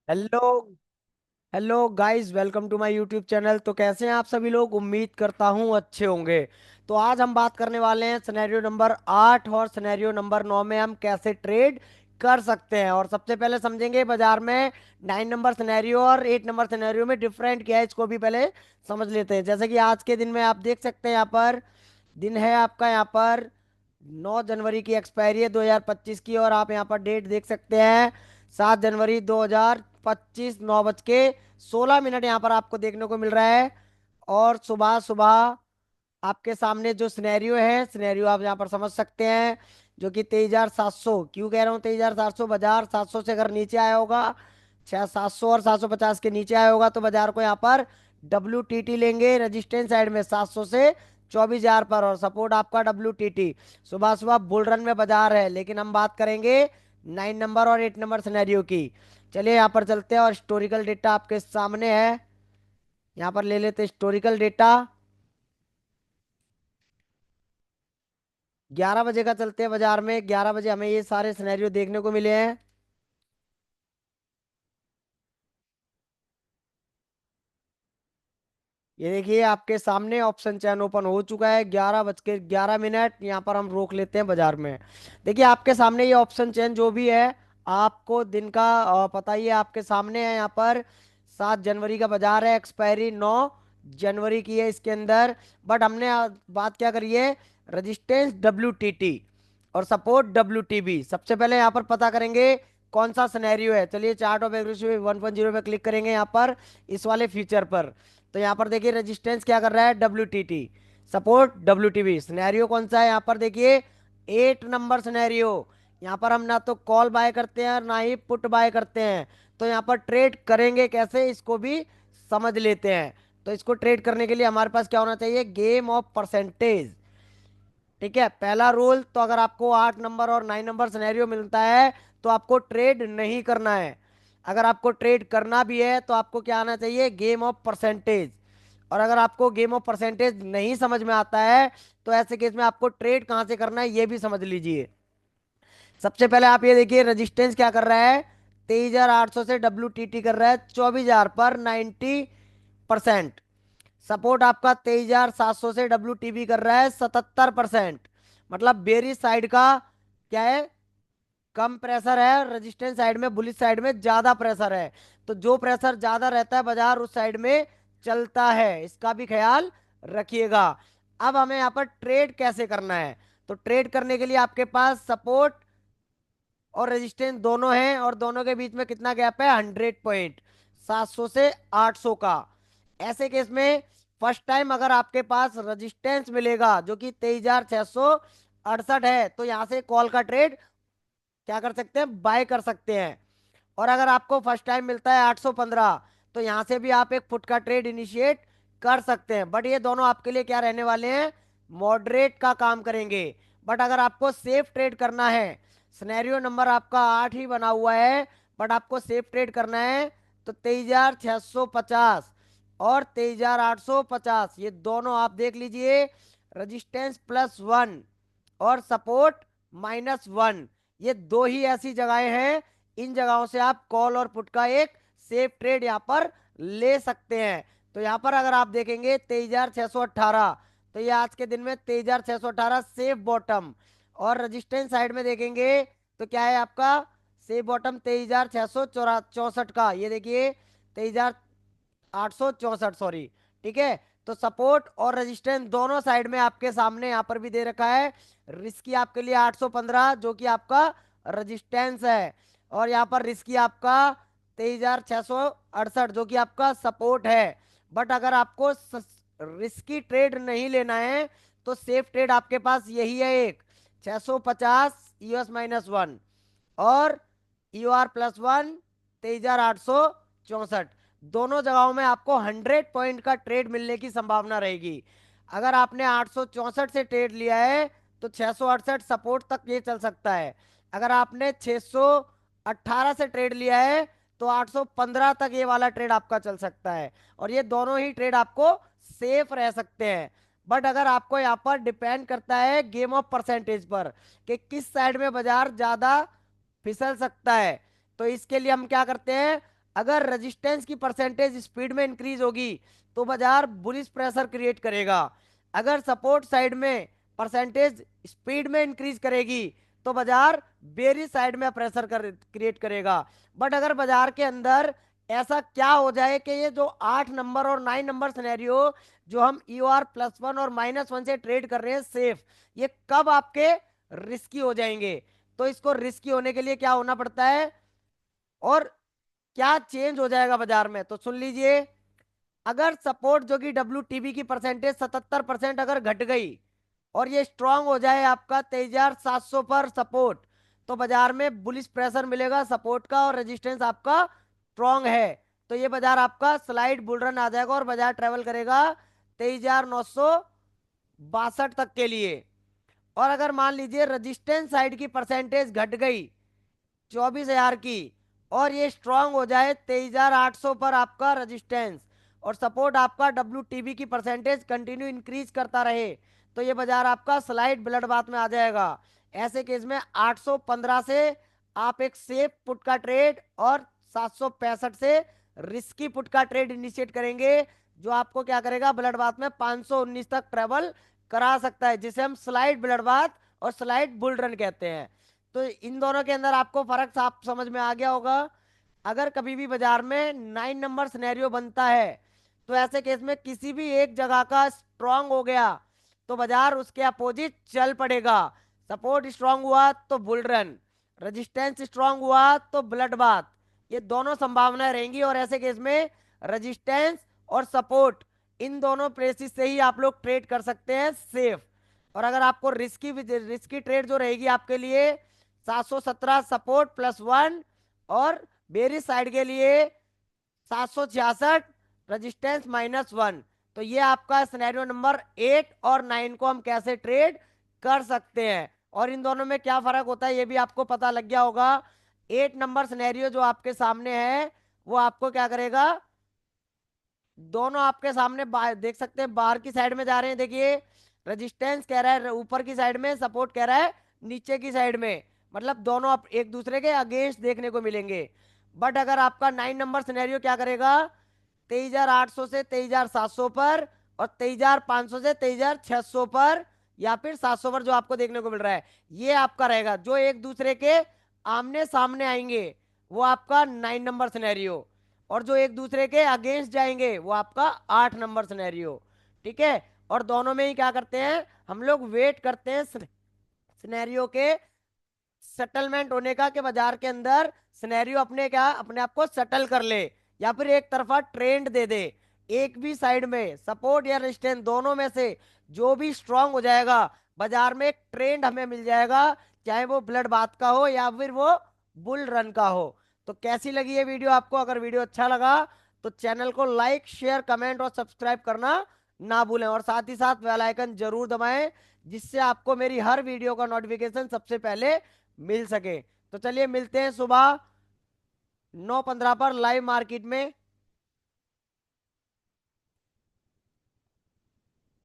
Hello. Hello guys, welcome to my YouTube channel. तो कैसे हैं आप सभी लोग? उम्मीद करता हूं अच्छे होंगे। तो आज हम बात करने वाले हैं सिनेरियो नंबर 8 और सिनेरियो नंबर 9 में हम कैसे ट्रेड कर सकते हैं। और सबसे पहले समझेंगे बाजार में 9 नंबर सिनेरियो और 8 नंबर सिनेरियो में डिफरेंट क्या है, इसको भी पहले समझ लेते हैं। जैसे कि आज के दिन में आप देख सकते हैं, यहाँ पर दिन है आपका, यहाँ पर 9 जनवरी की एक्सपायरी है 2025 की। और आप यहाँ पर डेट देख सकते हैं, 7 जनवरी 2025, 9:16 यहाँ पर आपको देखने को मिल रहा है। और सुबह सुबह आपके सामने जो सिनेरियो है, सिनेरियो आप यहाँ पर समझ सकते हैं, जो कि 23,700। क्यों कह रहा हूँ 23,700? बाजार 700 से अगर नीचे आया होगा, शायद 700 और 750 के नीचे आया होगा, तो बाजार को यहाँ पर WTT लेंगे रजिस्टेंस साइड में 700 से 24,000 पर। और सपोर्ट आपका WTT। सुबह सुबह बुल रन में बाजार है, लेकिन हम बात करेंगे 9 नंबर और 8 नंबर सिनेरियो की। चलिए यहाँ पर चलते हैं और हिस्टोरिकल डेटा आपके सामने है। यहाँ पर ले लेते हिस्टोरिकल डेटा। 11 बजे का चलते हैं बाजार में। 11 बजे हमें ये सारे सिनेरियो देखने को मिले हैं। ये देखिए आपके सामने ऑप्शन चैन ओपन हो चुका है। 11:11 यहाँ पर हम रोक लेते हैं बाजार में। देखिए आपके सामने ये ऑप्शन चैन जो भी है, आपको दिन का पता ही है, आपके सामने है। यहाँ पर 7 जनवरी का बाजार है, एक्सपायरी 9 जनवरी की है इसके अंदर। बट हमने बात क्या करी है? रजिस्टेंस WTT और सपोर्ट WTB। सबसे पहले यहाँ पर पता करेंगे कौन सा सिनेरियो है। चलिए चार्ट ऑफ एग्रेसिव 1.0 पे क्लिक करेंगे, यहाँ पर इस वाले फीचर पर। तो यहाँ पर देखिए रेजिस्टेंस क्या कर रहा है? WTT। Support WTB। सिनेरियो कौन सा है? यहाँ पर देखिए 8 नंबर सिनेरियो। यहाँ पर हम ना तो कॉल बाय करते हैं और ना ही पुट बाय करते हैं। तो यहाँ पर ट्रेड करेंगे कैसे, इसको भी समझ लेते हैं। तो इसको ट्रेड करने के लिए हमारे पास क्या होना चाहिए? Game of percentage. ठीक है, पहला रूल तो अगर आपको 8 नंबर और 9 नंबर सिनेरियो मिलता है तो आपको ट्रेड नहीं करना है। अगर आपको ट्रेड करना भी है तो आपको क्या आना चाहिए? Game of percentage. और अगर आपको गेम ऑफ परसेंटेज नहीं समझ में आता है तो ऐसे केस में आपको ट्रेड कहां से करना है ये भी समझ लीजिए। सबसे पहले आप ये देखिए रजिस्टेंस क्या कर रहा है? 23,800 से WTT कर रहा है 24,000 पर 90%। सपोर्ट आपका 23,700 से WTB कर रहा है 77%। मतलब बेरी साइड का क्या है? कम प्रेशर है, रेजिस्टेंस साइड में, बुलिश साइड में ज्यादा प्रेशर है। तो जो प्रेशर ज्यादा रहता है बाजार उस साइड में चलता है, इसका भी ख्याल रखिएगा। अब हमें यहाँ पर ट्रेड कैसे करना है? तो ट्रेड करने के लिए आपके पास सपोर्ट और रेजिस्टेंस दोनों हैं, और दोनों के बीच में कितना गैप है? 100 पॉइंट, 700 से 800 का। ऐसे केस में फर्स्ट टाइम अगर आपके पास रेजिस्टेंस मिलेगा जो कि 23,668 है, तो यहां से कॉल का ट्रेड क्या कर सकते हैं? बाय कर सकते हैं। और अगर आपको फर्स्ट टाइम मिलता है 815, तो यहां से भी आप एक फुट का ट्रेड इनिशिएट कर सकते हैं। बट ये दोनों आपके लिए क्या रहने वाले हैं? मॉडरेट का काम करेंगे। बट अगर आपको सेफ ट्रेड करना है, सिनेरियो नंबर आपका 8 ही बना हुआ है, बट आपको सेफ ट्रेड करना है, तो 23,650 और 23,850 ये दोनों आप देख लीजिए। रजिस्टेंस +1 और सपोर्ट -1, ये दो ही ऐसी जगहें हैं, इन जगहों से आप कॉल और पुट का एक सेफ ट्रेड यहाँ पर ले सकते हैं। तो यहाँ पर अगर आप देखेंगे 23,618, तो ये आज के दिन में 23,618 सेफ बॉटम। और रजिस्टेंस साइड में देखेंगे तो क्या है आपका? सेफ बॉटम 23,664 का, ये देखिए 23,864, सॉरी। ठीक है, तो सपोर्ट और रेजिस्टेंस दोनों साइड में आपके सामने यहाँ पर भी दे रखा है। रिस्की आपके लिए 815 जो कि आपका रेजिस्टेंस है, और यहाँ पर रिस्की आपका 23,668 जो कि आपका सपोर्ट है। बट अगर आपको रिस्की ट्रेड नहीं लेना है तो सेफ ट्रेड आपके पास यही है, एक 650 US-1 और EOR +1 23,864। दोनों जगहों में आपको 100 पॉइंट का ट्रेड मिलने की संभावना रहेगी। अगर आपने 864 से ट्रेड लिया है तो 668 सपोर्ट तक ये चल सकता है। अगर आपने 618 से ट्रेड लिया है तो 815 तक ये वाला ट्रेड आपका चल सकता है। और ये दोनों ही ट्रेड आपको सेफ रह सकते हैं। बट अगर आपको यहाँ पर डिपेंड करता है गेम ऑफ परसेंटेज पर कि किस साइड में बाजार ज्यादा फिसल सकता है, तो इसके लिए हम क्या करते हैं? अगर रेजिस्टेंस की परसेंटेज स्पीड में इंक्रीज होगी तो बाजार बुलिश प्रेशर क्रिएट करेगा। अगर सपोर्ट साइड में परसेंटेज स्पीड में इंक्रीज करेगी तो बाजार बेरिश साइड में प्रेशर क्रिएट करेगा। बट अगर बाजार के अंदर ऐसा क्या हो जाए कि ये जो 8 नंबर और 9 नंबर सिनेरियो जो हम EOR+1 और -1 से ट्रेड कर रहे हैं सेफ, ये कब आपके रिस्की हो जाएंगे? तो इसको रिस्की होने के लिए क्या होना पड़ता है और क्या चेंज हो जाएगा बाजार में, तो सुन लीजिए। अगर सपोर्ट जो कि WTB की परसेंटेज 77% अगर घट गई और ये स्ट्रांग हो जाए आपका 23,700 पर सपोर्ट, तो बाजार में बुलिश प्रेशर मिलेगा सपोर्ट का और रेजिस्टेंस आपका स्ट्रांग है। तो ये बाजार आपका स्लाइड बुल रन आ जाएगा और बाजार ट्रेवल करेगा 23,962 तक के लिए। और अगर मान लीजिए रेजिस्टेंस साइड की परसेंटेज घट गई 24,000 की और ये स्ट्रांग हो जाए 23,800 पर आपका रेजिस्टेंस और सपोर्ट आपका WTB की परसेंटेज कंटिन्यू इंक्रीज करता रहे, तो ये बाजार आपका स्लाइड ब्लड बाथ में आ जाएगा। ऐसे केस में 815 से आप एक सेफ पुट का ट्रेड और 765 से रिस्की पुट का ट्रेड इनिशिएट करेंगे, जो आपको क्या करेगा ब्लड बाथ में 519 तक ट्रेवल करा सकता है, जिसे हम स्लाइड ब्लड बाथ और स्लाइड बुल रन कहते हैं। तो इन दोनों के अंदर आपको फर्क साफ समझ में आ गया होगा। अगर कभी भी बाजार में 9 नंबर सिनेरियो बनता है तो ऐसे केस में किसी भी एक जगह का स्ट्रांग हो गया तो बाजार उसके अपोजिट चल पड़ेगा। सपोर्ट स्ट्रांग हुआ तो बुल रन, रेजिस्टेंस स्ट्रांग हुआ तो ब्लड बाथ, ये दोनों संभावनाएं रहेंगी। और ऐसे केस में रेजिस्टेंस और सपोर्ट इन दोनों प्लेसेस से ही आप लोग ट्रेड कर सकते हैं सेफ। और अगर आपको रिस्की ट्रेड जो रहेगी आपके लिए 717 सपोर्ट +1 और बेरी साइड के लिए 766 रजिस्टेंस -1, तो ये आपका सिनेरियो नंबर 8 और 9 को हम कैसे ट्रेड कर सकते हैं और इन दोनों में क्या फर्क होता है ये भी आपको पता लग गया होगा। 8 नंबर सिनेरियो जो आपके सामने है वो आपको क्या करेगा, दोनों आपके सामने देख सकते हैं बाहर की साइड में जा रहे हैं। देखिए रेजिस्टेंस कह रहा है ऊपर की साइड में, सपोर्ट कह रहा है नीचे की साइड में, मतलब दोनों आप एक दूसरे के अगेंस्ट देखने को मिलेंगे। बट अगर आपका 9 नंबर सिनेरियो क्या करेगा, 23,800 से 23,700 पर और 23,500 से 23,600 पर या फिर 700 पर जो आपको देखने को मिल रहा है, ये आपका रहेगा। जो एक दूसरे के आमने सामने आएंगे वो आपका 9 नंबर सिनेरियो, और जो एक दूसरे के अगेंस्ट जाएंगे वो आपका 8 नंबर सिनेरियो। ठीक है, और दोनों में ही क्या करते हैं हम लोग, वेट करते हैं सिनेरियो के सेटलमेंट होने का, कि बाजार के अंदर सिनेरियो अपने आप को सेटल कर ले या फिर एक तरफा ट्रेंड दे दे। एक भी साइड में सपोर्ट या रेजिस्टेंस दोनों में से जो भी स्ट्रांग हो जाएगा बाजार में एक ट्रेंड हमें मिल जाएगा, चाहे वो ब्लड बाथ का हो या फिर वो बुल रन का हो। तो कैसी लगी ये वीडियो आपको? अगर वीडियो अच्छा लगा तो चैनल को लाइक शेयर कमेंट और सब्सक्राइब करना ना भूलें, और साथ ही साथ बेल आइकन जरूर दबाएं जिससे आपको मेरी हर वीडियो का नोटिफिकेशन सबसे पहले मिल सके। तो चलिए मिलते हैं सुबह 9:15 पर लाइव मार्केट में।